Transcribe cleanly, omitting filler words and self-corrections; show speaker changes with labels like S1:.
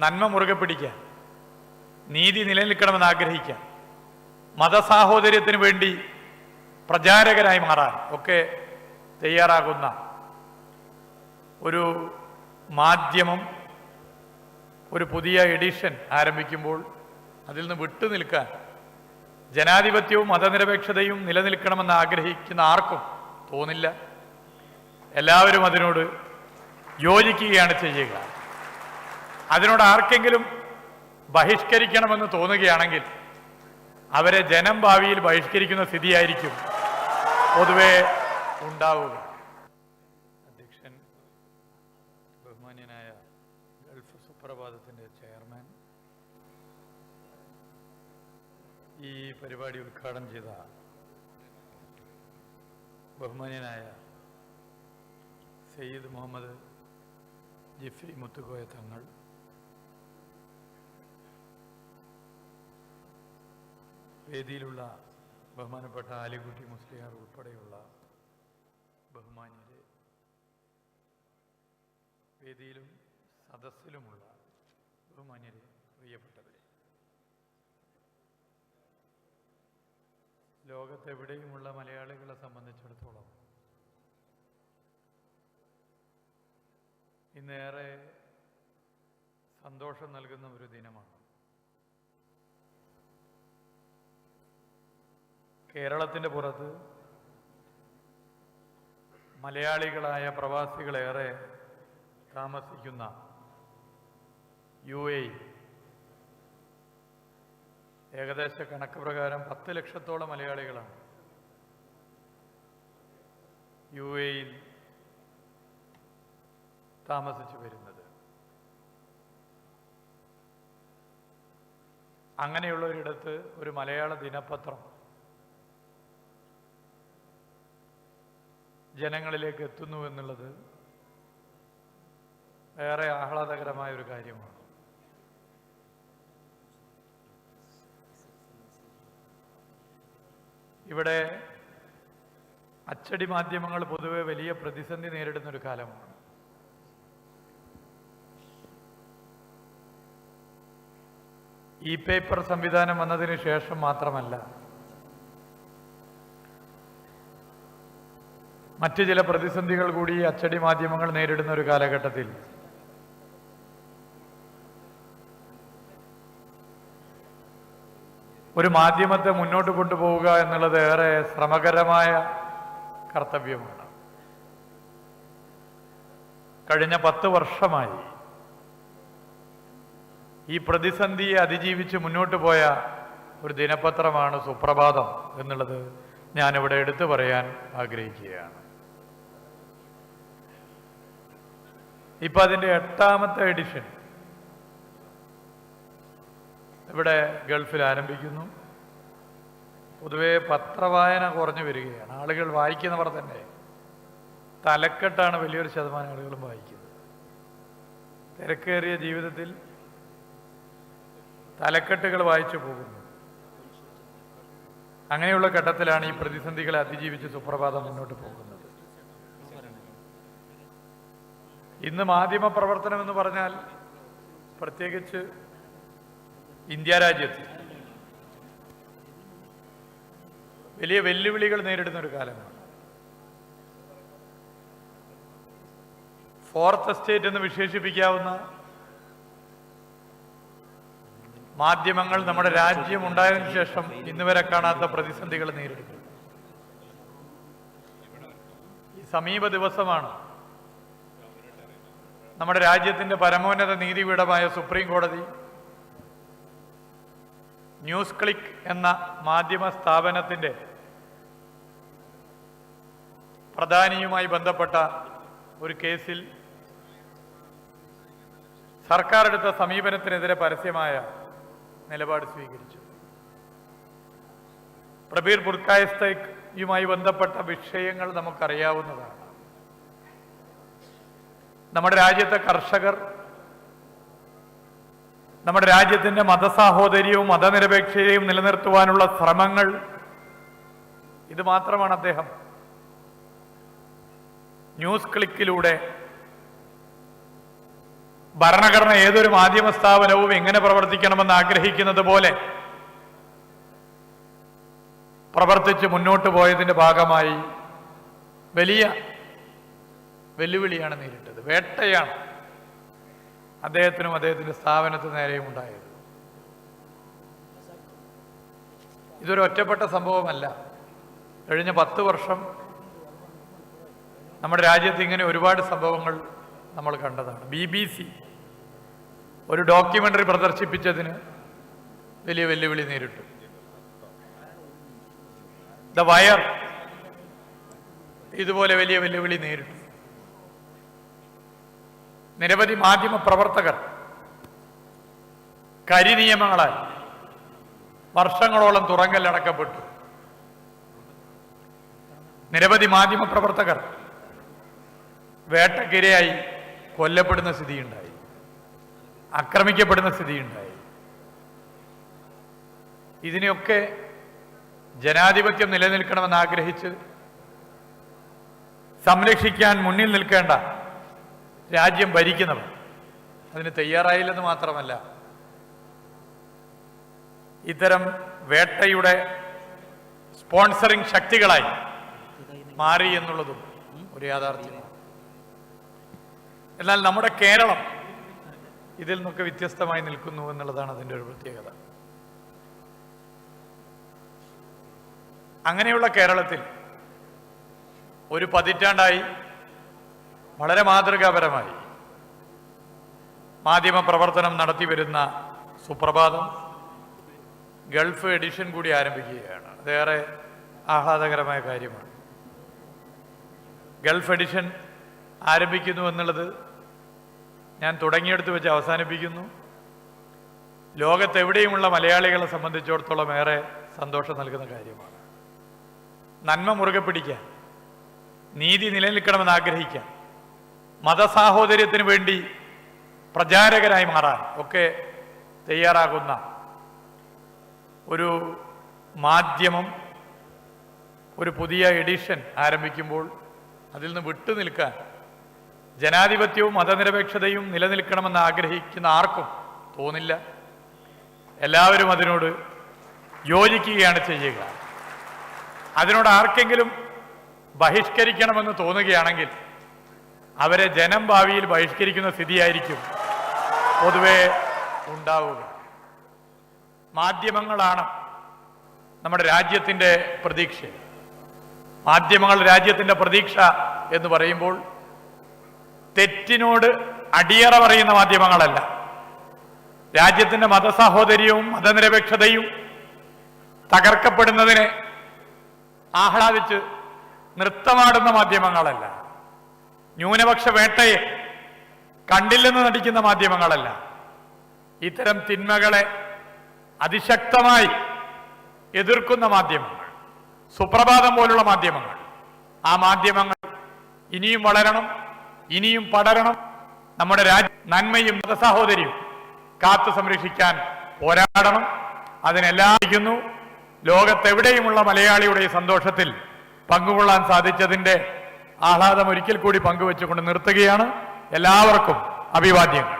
S1: നന്മ മുറുകെ പിടിക്കാൻ, നീതി നിലനിൽക്കണമെന്ന് ആഗ്രഹിക്കാൻ, മതസാഹോദര്യത്തിന് വേണ്ടി പ്രചാരകരായി മാറാൻ ഒക്കെ തയ്യാറാകുന്ന ഒരു മാധ്യമം, ഒരു പുതിയ എഡിഷൻ ആരംഭിക്കുമ്പോൾ അതിൽ നിന്ന് വിട്ടു നിൽക്കാൻ ജനാധിപത്യവും മതനിരപേക്ഷതയും നിലനിൽക്കണമെന്ന് ആഗ്രഹിക്കുന്ന ആർക്കും തോന്നില്ല. എല്ലാവരും അതിനോട് യോജിക്കുകയാണ് ചെയ്യുക. അതിനോട് ആർക്കെങ്കിലും ബഹിഷ്കരിക്കണമെന്ന് തോന്നുകയാണെങ്കിൽ അവരെ ജനം ഭാവിയിൽ ബഹിഷ്കരിക്കുന്ന സ്ഥിതിയായിരിക്കും പൊതുവെ ഉണ്ടാവുക. അധ്യക്ഷൻ, ബഹുമാന്യനായ ഗൾഫ് സുപ്രഭാതത്തിൻ്റെ ചെയർമാൻ, ഈ പരിപാടി ഉദ്ഘാടനം ചെയ്ത ബഹുമാന്യനായ സയ്യിദ് മുഹമ്മദ് ജിഫ്രി മുത്തുക്കോയ തങ്ങൾ, വേദിയിലുള്ള ബഹുമാനപ്പെട്ട ആലിക്കുട്ടി മുസ്ലിയാർ ഉൾപ്പെടെയുള്ള ബഹുമാന്യരെ, വേദിയിലും സദസ്സിലുമുള്ള ബഹുമാന്യരെ, പ്രിയപ്പെട്ടവരെ, ലോകത്തെവിടെയുമുള്ള മലയാളികളെ സംബന്ധിച്ചിടത്തോളം ഇന്നേറെ സന്തോഷം നൽകുന്ന ഒരു ദിനമാണ്. കേരളത്തിൻ്റെ പുറത്ത് മലയാളികളായ പ്രവാസികളേറെ താമസിക്കുന്ന UAE ഏകദേശ കണക്ക് പ്രകാരം 10 ലക്ഷത്തോളം മലയാളികളാണ് UAE താമസിച്ചു വരുന്നത്. അങ്ങനെയുള്ളൊരിടത്ത് ഒരു മലയാള ദിനപത്രം ജനങ്ങളിലേക്ക് എത്തുന്നു എന്നുള്ളത് ഏറെ ആഹ്ലാദകരമായ ഒരു കാര്യമാണ്. ഇവിടെ അച്ചടി മാധ്യമങ്ങൾ പൊതുവെ വലിയ പ്രതിസന്ധി നേരിടുന്നൊരു കാലമാണ്. പേപ്പർ സംവിധാനം വന്നതിന് ശേഷം മാത്രമല്ല, മറ്റ് ചില പ്രതിസന്ധികൾ കൂടി അച്ചടി മാധ്യമങ്ങൾ നേരിടുന്ന ഒരു കാലഘട്ടത്തിൽ ഒരു മാധ്യമത്തെ മുന്നോട്ട് കൊണ്ടുപോവുക എന്നുള്ളത് ഏറെ ശ്രമകരമായ കർത്തവ്യമാണ്. കഴിഞ്ഞ 10 വർഷമായി ഈ പ്രതിസന്ധിയെ അതിജീവിച്ച് മുന്നോട്ട് പോയ ഒരു ദിനപത്രമാണ് സുപ്രഭാതം എന്നുള്ളത് ഞാനിവിടെ എടുത്തു പറയാൻ ആഗ്രഹിക്കുകയാണ്. ഇപ്പം അതിൻ്റെ 8ാമത്തെ എഡിഷൻ ഇവിടെ ഗൾഫിൽ ആരംഭിക്കുന്നു. പൊതുവെ പത്രവായന കുറഞ്ഞു വരികയാണ്. ആളുകൾ വായിക്കുന്നവർ തന്നെ തലക്കെട്ടാണ് വലിയൊരു ശതമാനം ആളുകളും വായിക്കുന്നത്. തിരക്കേറിയ ജീവിതത്തിൽ തലക്കെട്ടുകൾ വായിച്ചു പോകുന്നു. അങ്ങനെയുള്ള ഘട്ടത്തിലാണ് ഈ പ്രതിസന്ധികളെ അതിജീവിച്ച് സുപ്രഭാതം മുന്നോട്ട് പോകുന്നത്. ഇന്ന് മാധ്യമ പ്രവർത്തനം എന്ന് പറഞ്ഞാൽ, പ്രത്യേകിച്ച് ഇന്ത്യ രാജ്യത്ത് വലിയ വെല്ലുവിളികൾ നേരിടുന്ന ഒരു കാലമാണ്. ഫോർത്ത് എസ്റ്റേറ്റ് എന്ന് വിശേഷിപ്പിക്കാവുന്ന മാധ്യമങ്ങൾ നമ്മുടെ രാജ്യം ഉണ്ടായതിനു ശേഷം ഇന്ന് വരെ കാണാത്ത പ്രതിസന്ധികൾ നേരിടുന്നു. ഈ സമീപ ദിവസമാണ് നമ്മുടെ രാജ്യത്തിൻ്റെ പരമോന്നത നീതിപീഠമായ സുപ്രീം കോടതി ന്യൂസ് ക്ലിക്ക് എന്ന മാധ്യമ സ്ഥാപനത്തിൻ്റെ പ്രധാനിയുമായി ബന്ധപ്പെട്ട ഒരു കേസിൽ സർക്കാർ എടുത്ത സമീപനത്തിനെതിരെ പരസ്യമായ നിലപാട് സ്വീകരിച്ചു. പ്രബീർ ബുർക്കായസ്തയുമായി ബന്ധപ്പെട്ട വിഷയങ്ങൾ നമുക്കറിയാവുന്നതാണ്. നമ്മുടെ രാജ്യത്തെ കർഷകർ, നമ്മുടെ രാജ്യത്തിൻ്റെ മതസാഹോദര്യവും മതനിരപേക്ഷതയും നിലനിർത്തുവാനുള്ള ശ്രമങ്ങൾ, ഇത് മാത്രമാണ് അദ്ദേഹം ന്യൂസ് ക്ലിക്കിലൂടെ ഭരണഘടന ഏതൊരു മാധ്യമ സ്ഥാപനവും എങ്ങനെ പ്രവർത്തിക്കണമെന്ന് ആഗ്രഹിക്കുന്നത് പോലെ പ്രവർത്തിച്ച് മുന്നോട്ട് പോയതിൻ്റെ ഭാഗമായി വലിയ വെല്ലുവിളിയാണ് നേരിട്ടത്. വേട്ടയാണ് അദ്ദേഹത്തിനും അദ്ദേഹത്തിൻ്റെ സ്ഥാപനത്തിന് നേരെയും ഉണ്ടായത്. ഇതൊരു ഒറ്റപ്പെട്ട സംഭവമല്ല. കഴിഞ്ഞ 10 വർഷം നമ്മുടെ രാജ്യത്ത് ഇങ്ങനെ ഒരുപാട് സംഭവങ്ങൾ നമ്മൾ കണ്ടതാണ്. BBC ഒരു ഡോക്യുമെൻ്ററി പ്രദർശിപ്പിച്ചതിന് വലിയ വെല്ലുവിളി നേരിട്ടു. ദ വയർ ഇതുപോലെ വലിയ വെല്ലുവിളി നേരിട്ടു. നിരവധി മാധ്യമ പ്രവർത്തകർ കരിനിയമങ്ങളാൽ വർഷങ്ങളോളം തുറങ്കലടക്കപ്പെട്ടു. നിരവധി മാധ്യമ പ്രവർത്തകർ വേട്ടക്കിരയായി കൊല്ലപ്പെടുന്ന സ്ഥിതിയുണ്ടായി, ആക്രമിക്കപ്പെടുന്ന സ്ഥിതിയുണ്ടായി. ഇതിനെയൊക്കെ ജനാധിപത്യം നിലനിൽക്കണമെന്ന് ആഗ്രഹിച്ച് സംരക്ഷിക്കാൻ മുന്നിൽ നിൽക്കേണ്ട രാജ്യം ഭരിക്കുന്നവർ അതിന് തയ്യാറായില്ലെന്ന് മാത്രമല്ല, ഇത്തരം വേട്ടയുടെ സ്പോൺസറിംഗ് ശക്തികളായി മാറി എന്നുള്ളതും ഒരു യാഥാർത്ഥ്യമാണ്. എന്നാൽ നമ്മുടെ കേരളം ഇതിൽ നിന്നൊക്കെ വ്യത്യസ്തമായി നിൽക്കുന്നു എന്നുള്ളതാണ് അതിൻ്റെ ഒരു പ്രത്യേകത. അങ്ങനെയുള്ള കേരളത്തിൽ ഒരു പതിറ്റാണ്ടായി വളരെ മാതൃകാപരമായി മാധ്യമ പ്രവർത്തനം നടത്തി വരുന്ന സുപ്രഭാതം ഗൾഫ് എഡിഷൻ കൂടി ആരംഭിക്കുകയാണ്. അതേറെ ആഹ്ലാദകരമായ കാര്യമാണ്. ഗൾഫ് എഡിഷൻ ആരംഭിക്കുന്നു എന്നുള്ളത് ഞാൻ തുടങ്ങിയെടുത്ത് വെച്ച് അവസാനിപ്പിക്കുന്നു. ലോകത്തെവിടെയുമുള്ള മലയാളികളെ സംബന്ധിച്ചിടത്തോളം ഏറെ സന്തോഷം നൽകുന്ന കാര്യമാണ്. നന്മ മുറുകെ പിടിക്കാൻ, നീതി നിലനിൽക്കണമെന്ന് ആഗ്രഹിക്കാൻ, മതസാഹോദര്യത്തിന് വേണ്ടി പ്രചാരകരായി മാറാൻ ഒക്കെ തയ്യാറാകുന്ന ഒരു മാധ്യമം, ഒരു പുതിയ എഡിഷൻ ആരംഭിക്കുമ്പോൾ അതിൽ നിന്ന് വിട്ടുനിൽക്കാൻ ജനാധിപത്യവും മതനിരപേക്ഷതയും നിലനിൽക്കണമെന്ന് ആഗ്രഹിക്കുന്ന ആർക്കും തോന്നില്ല. എല്ലാവരും അതിനോട് യോജിക്കുകയാണ് ചെയ്യുക. അതിനോട് ആർക്കെങ്കിലും ബഹിഷ്കരിക്കണമെന്ന് തോന്നുകയാണെങ്കിൽ അവരെ ജനം ഭാവിയിൽ ബഹിഷ്കരിക്കുന്ന സ്ഥിതിയായിരിക്കും പൊതുവെ ഉണ്ടാവുക. മാധ്യമങ്ങളാണ് നമ്മുടെ രാജ്യത്തിൻ്റെ പ്രതീക്ഷ. മാധ്യമങ്ങൾ രാജ്യത്തിൻ്റെ പ്രതീക്ഷ എന്ന് പറയുമ്പോൾ തെറ്റിനോട് അടിയറ പറയുന്ന മാധ്യമങ്ങളല്ല, രാജ്യത്തിൻ്റെ മതസാഹോദര്യവും മതനിരപേക്ഷതയും തകർക്കപ്പെടുന്നതിനെ ആഹ്ലാദിച്ച് നൃത്തമാടുന്ന മാധ്യമങ്ങളല്ല, ന്യൂനപക്ഷ വേട്ടയെ കണ്ടില്ലെന്ന് നടിക്കുന്ന മാധ്യമങ്ങളല്ല, ഇത്തരം തിന്മകളെ അതിശക്തമായി എതിർക്കുന്ന മാധ്യമങ്ങൾ, സുപ്രഭാതം പോലുള്ള മാധ്യമങ്ങൾ. ആ മാധ്യമങ്ങൾ ഇനിയും വളരണം, ഇനിയും പടരണം. നമ്മുടെ നന്മയും മതസാഹോദര്യവും കാത്തു സംരക്ഷിക്കാൻ പോരാടണം. അതിനെല്ലാം ലോകത്തെവിടെയുമുള്ള മലയാളിയുടെ സന്തോഷത്തിൽ പങ്കുകൊള്ളാൻ സാധിച്ചതിൻ്റെ ആഹ്ലാദം ഒരിക്കൽ കൂടി പങ്കുവെച്ചുകൊണ്ട് നിർത്തുകയാണ്. എല്ലാവർക്കും അഭിവാദ്യങ്ങൾ.